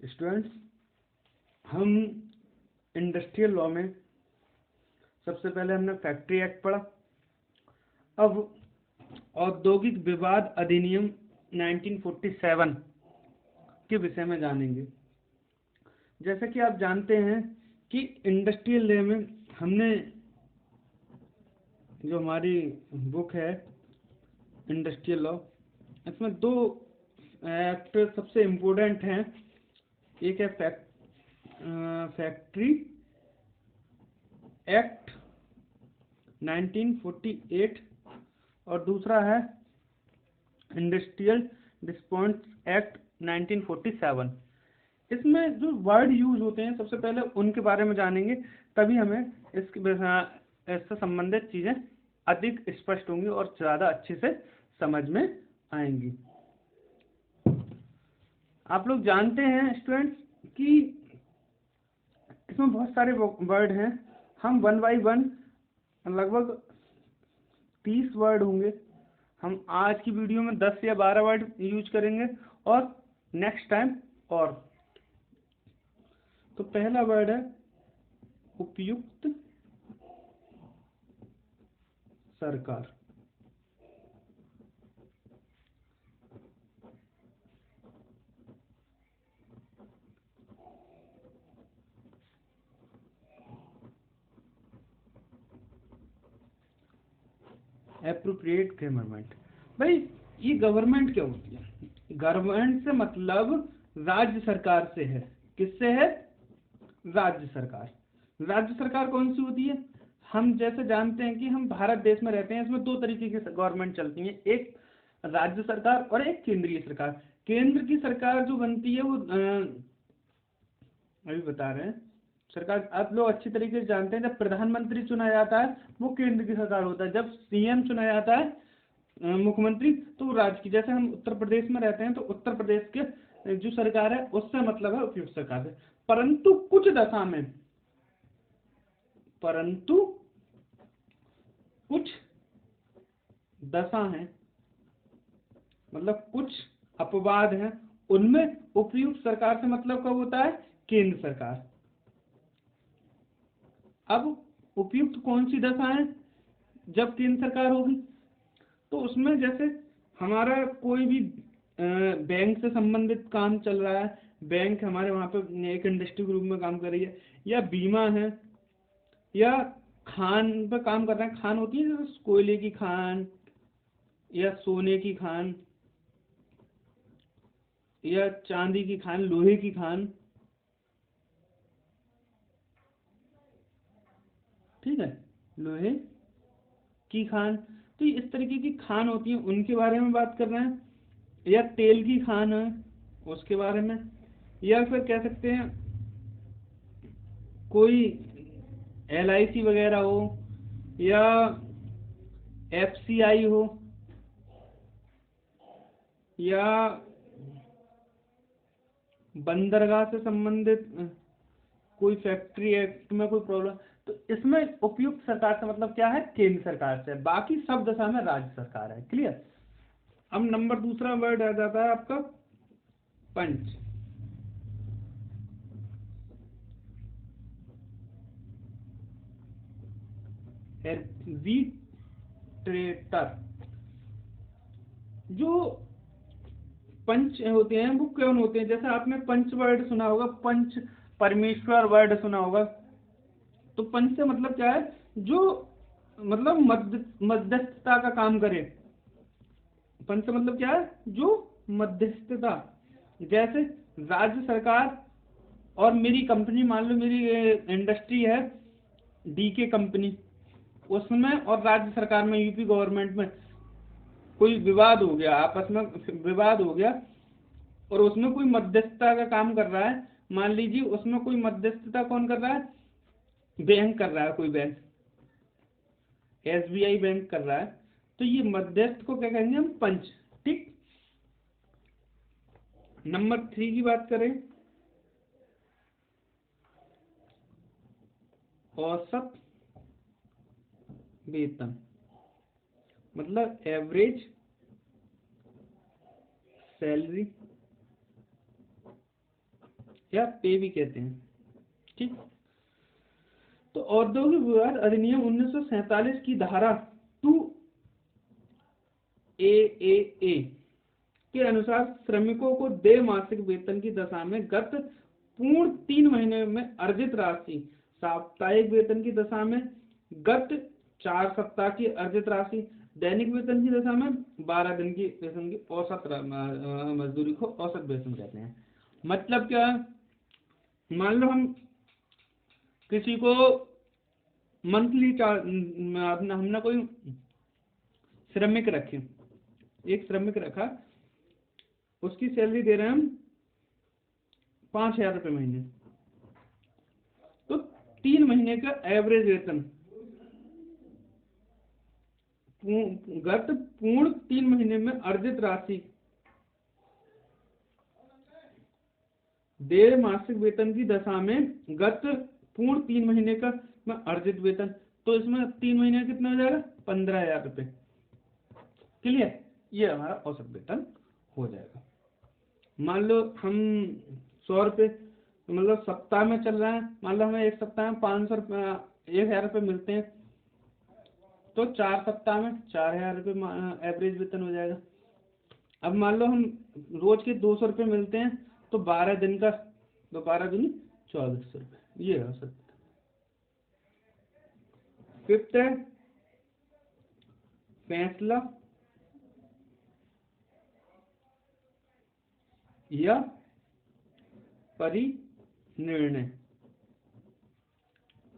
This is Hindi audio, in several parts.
स्टूडेंट्स, हम इंडस्ट्रियल लॉ में सबसे पहले हमने फैक्ट्री एक्ट पढ़ा। अब औद्योगिक विवाद अधिनियम 1947 के विषय में जानेंगे। जैसा कि आप जानते हैं कि इंडस्ट्रियल लॉ में हमने जो हमारी बुक है इंडस्ट्रियल लॉ, इसमें दो एक्ट सबसे इम्पोर्टेंट हैं। एक है फैक्ट्री एक्ट 1948 और दूसरा है इंडस्ट्रियल डिस्पोर्ट्स एक्ट 1947। इसमें जो वर्ड यूज होते हैं सबसे पहले उनके बारे में जानेंगे, तभी हमें इससे संबंधित चीजें अधिक स्पष्ट होंगी और ज़्यादा अच्छे से समझ में आएंगी। आप लोग जानते हैं स्टूडेंट्स कि इसमें बहुत सारे वर्ड हैं। हम 1 बाय 1 लगभग 30 वर्ड होंगे। हम आज की वीडियो में 10 या 12 वर्ड यूज करेंगे और नेक्स्ट टाइम और। तो पहला वर्ड है उपयुक्त सरकार। Appropriate government. भाई ये गवर्नमेंट क्या होती है? गवर्नमेंट से मतलब राज्य सरकार से है। किससे है? राज्य सरकार। राज्य सरकार कौन सी होती है? हम जैसे जानते हैं कि हम भारत देश में रहते हैं, इसमें दो तरीके की गवर्नमेंट चलती है, एक राज्य सरकार और एक केंद्रीय सरकार। केंद्र की सरकार जो बनती है वो अभी बता रहे हैं सरकार, आप लोग अच्छी तरीके से जानते हैं, जब प्रधानमंत्री चुना जाता है वो केंद्र की सरकार होता है, जब सीएम चुना जाता है मुख्यमंत्री तो राज्य की। जैसे हम उत्तर प्रदेश में रहते हैं तो उत्तर प्रदेश के जो सरकार है उससे मतलब है उपयुक्त सरकार है। परंतु कुछ दशा हैं, मतलब कुछ अपवाद हैं, उनमें उपयुक्त सरकार से मतलब कब होता है? केंद्र सरकार। अब उपयुक्त कौन सी दशा है जब केंद्र सरकार होगी? तो उसमें जैसे हमारा कोई भी बैंक से संबंधित काम चल रहा है, बैंक हमारे वहाँ पे एक इंडस्ट्री ग्रुप में काम कर रही है, या बीमा है, या खान पे काम कर रहे हैं। खान होती है जैसे कोयले की खान या सोने की खान या चांदी की खान, लोहे की खान, ठीक है, लोहे की खान। तो इस तरीके की खान होती है, उनके बारे में बात कर रहे हैं। या तेल की खान है उसके बारे में, या फिर कह सकते हैं कोई LIC वगैरह हो, या FCI हो, या बंदरगाह से संबंधित कोई फैक्ट्री एक्ट में कोई प्रॉब्लम, तो इसमें उपयुक्त सरकार से मतलब क्या है? केंद्र सरकार से। बाकी सब दशा में राज्य सरकार है। क्लियर? अब नंबर दूसरा वर्ड आ जाता है आपका पंच। एर्बिट्रेटर। जो पंच होते हैं वो कौन होते हैं? जैसे आपने पंच वर्ड सुना होगा, पंच परमेश्वर वर्ड सुना होगा। तो पंच से मतलब क्या है? जो मतलब मध्यस्थता का काम करे। पंच से मतलब क्या है? जो मध्यस्थता। जैसे राज्य सरकार और मेरी कंपनी, मान लो मेरी इंडस्ट्री है DK कंपनी, उसमें और राज्य सरकार में, यूपी गवर्नमेंट में कोई विवाद हो गया, आपस में विवाद हो गया और उसमें कोई मध्यस्थता का काम कर रहा है। मान लीजिए उसमें कोई मध्यस्थता कौन कर रहा है? बैंक कर रहा है, कोई बैंक SBI बैंक कर रहा है। तो ये मध्यस्थ को क्या कहेंगे हम? पंच। ठीक। नंबर 3 की बात करें, औसत वेतन, मतलब एवरेज सैलरी या पे भी कहते हैं। ठीक, तो औद्योगिक विवाद अधिनियम 1947 की धारा 2 AAA के अनुसार श्रमिकों को देय मासिक वेतन की दशा में गत पूर्ण 3 महीने में अर्जित राशि, साप्ताहिक वेतन की दशा में गत 4 सप्ताह की अर्जित राशि, दैनिक वेतन की दशा में 12 दिन की वेतन की औसत मजदूरी को औसत वेतन कहते हैं। मतलब क्या है, मान लो हम किसी को मंथली हमने कोई श्रमिक रखे, एक श्रमिक रखा, उसकी सैलरी दे रहे हैं हम 5,000 रुपये महीने, तो 3 महीने का एवरेज वेतन गत पूर्ण 3 महीने में अर्जित राशि देय मासिक वेतन की दशा में गत पूर्ण 3 महीने का में अर्जित वेतन, तो इसमें 3 महीने कितना हो जाएगा, 15,000 रुपये। क्लियर, ये हमारा औसत वेतन हो जाएगा। मान लो हम 100 रुपये मतलब सप्ताह में चल रहा है, मान लो हमें एक सप्ताह में 500 रुपये 1,000 रुपये मिलते हैं, तो 4 सप्ताह में 4,000 रुपये एवरेज वेतन हो जाएगा। अब मान लो हम रोज के 200 रुपये मिलते हैं, तो 12 दिन का, तो 12 दूनी 2400 रुपये, ये है औसत। फिफ्थ है फैसला या परिनिर्णय,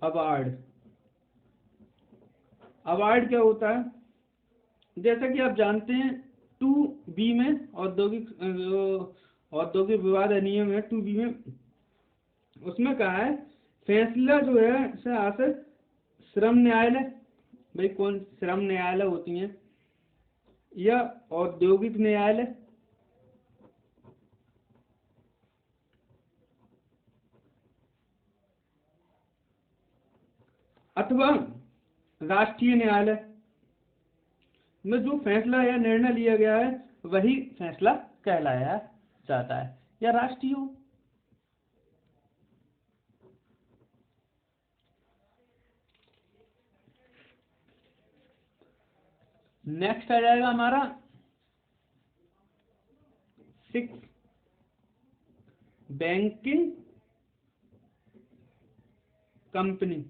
अवार्ड। अवार्ड क्या होता है, जैसा कि आप जानते हैं 2B में औद्योगिक विवाद अधिनियम है 2B में, उसमें कहा है फैसला जो है से श्रम न्यायालय, भाई कौन श्रम न्यायालय होती हैं, या औद्योगिक न्यायालय, अथवा राष्ट्रीय न्यायालय में जो फैसला या निर्णय लिया गया है वही फैसला कहलाया जाता है, या राष्ट्रीय हो। नेक्स्ट आ जाएगा हमारा 6 बैंकिंग कंपनी।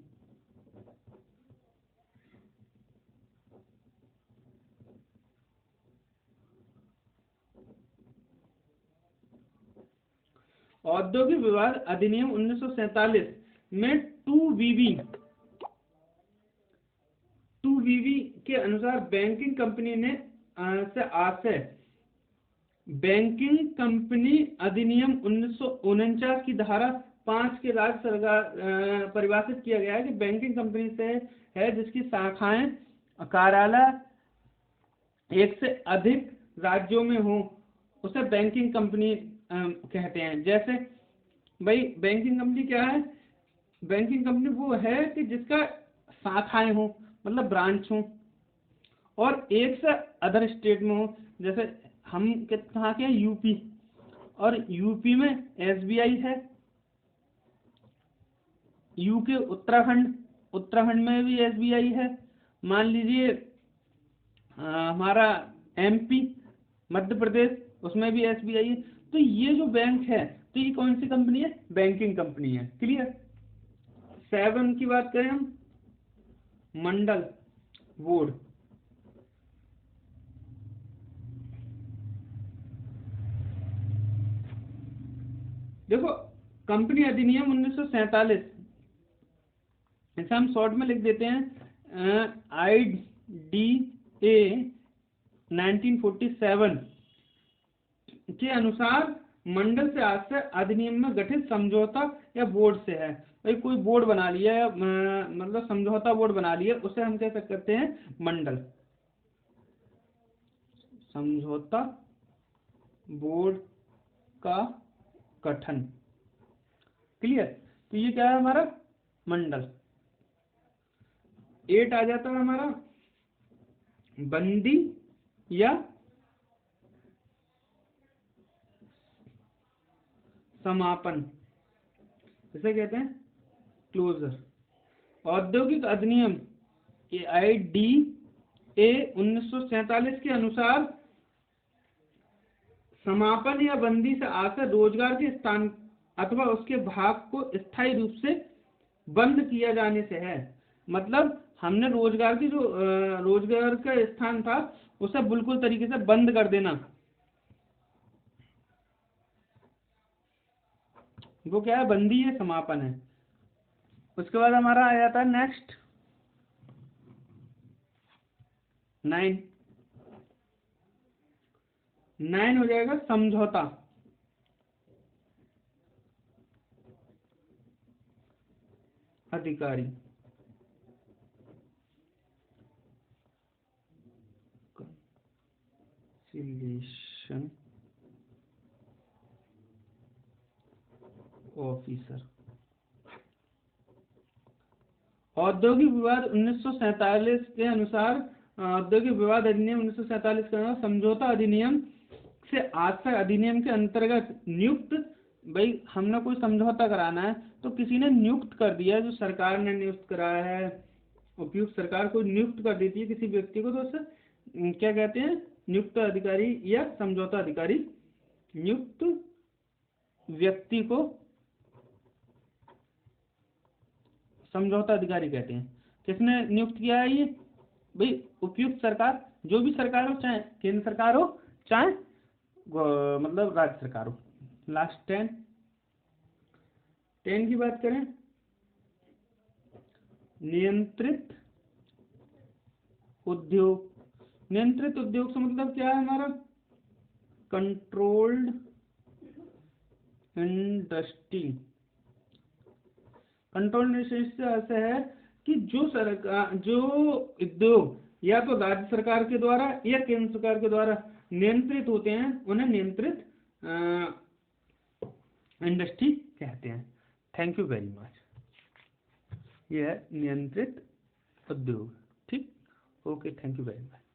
औद्योगिक विवाद अधिनियम 1947 में 2BB के अनुसार बैंकिंग कंपनी ने से आशय बैंकिंग कंपनी अधिनियम 1949 की धारा 5 के राज्य सरकार परिभाषित किया गया है कि बैंकिंग कंपनी से है जिसकी शाखाएं कार्यालय एक से अधिक राज्यों में हो, उसे बैंकिंग कंपनी कहते हैं। जैसे भाई बैंकिंग कंपनी क्या है, बैंकिंग कंपनी वो है कि जिसका शाखाएं हो, मतलब ब्रांच हो, और एक से अदर स्टेट में हो। जैसे हम कहाँ के हैं, यूपी, और यूपी में SBI है, यूके उत्तराखंड में भी SBI है। मान लीजिए हमारा MP मध्य प्रदेश, उसमें भी SBI है। तो ये जो बैंक है, तो ये कौन सी कंपनी है, बैंकिंग कंपनी है। क्लियर। 7 की बात करें हम, मंडल बोर्ड। देखो कंपनी अधिनियम 1947, इसे हम शॉर्ट में लिख देते हैं IDA 1947 के अनुसार मंडल से आशय अधिनियम में गठित समझौता या बोर्ड से है। भाई कोई बोर्ड बना लिया है, मतलब समझौता बोर्ड बना लिया, उसे हम कह सकते हैं मंडल, समझौता बोर्ड का गठन। क्लियर। तो ये क्या है हमारा मंडल। 8 आ जाता है हमारा बंदी या समापन। इसे कहते हैं क्लोजर। औद्योगिक अधिनियम AIDA 1947 के अनुसार समापन या बंदी से आकर रोजगार के स्थान अथवा उसके भाग को स्थायी रूप से बंद किया जाने से है। मतलब हमने रोजगार की जो रोजगार का स्थान था उसे बिल्कुल तरीके से बंद कर देना, वो क्या है, बंदी है, समापन है। उसके बाद हमारा आ जाता है नेक्स्ट 9 हो जाएगा समझौता। अधिकारी कंसिलिएशन ऑफिसर। औद्योगिक विवाद 1947 के अनुसार औद्योगिक विवाद अधिनियम 1947 के अनुसार समझौता अधिनियम से आशय अधिनियम के अंतर्गत नियुक्त, भाई हमने कोई समझौता कराना है तो किसी ने नियुक्त कर दिया, जो सरकार ने नियुक्त कराया है, उपयुक्त सरकार को नियुक्त कर देती है किसी व्यक्ति को, तो उसे क्या कहते हैं, नियुक्त अधिकारी या समझौता अधिकारी। नियुक्त व्यक्ति को समझौता अधिकारी कहते हैं। किसने नियुक्त किया है ये, भाई उपयुक्त सरकार, जो भी सरकार हो, चाहे केंद्र सरकार हो चाहे मतलब राज्य सरकार हो। लास्ट 10 की बात करें, नियंत्रित उद्योग। नियंत्रित उद्योग से मतलब क्या है हमारा, कंट्रोल्ड इंडस्ट्री। कंट्रोल इंडस्ट्री से ऐसा है कि जो सरकार, जो उद्योग या तो राज्य सरकार के द्वारा या केंद्र सरकार के द्वारा नियंत्रित होते हैं उन्हें नियंत्रित इंडस्ट्री कहते हैं। Thank you very much. यह है नियंत्रित उद्योग। ठीक, okay, thank you very much.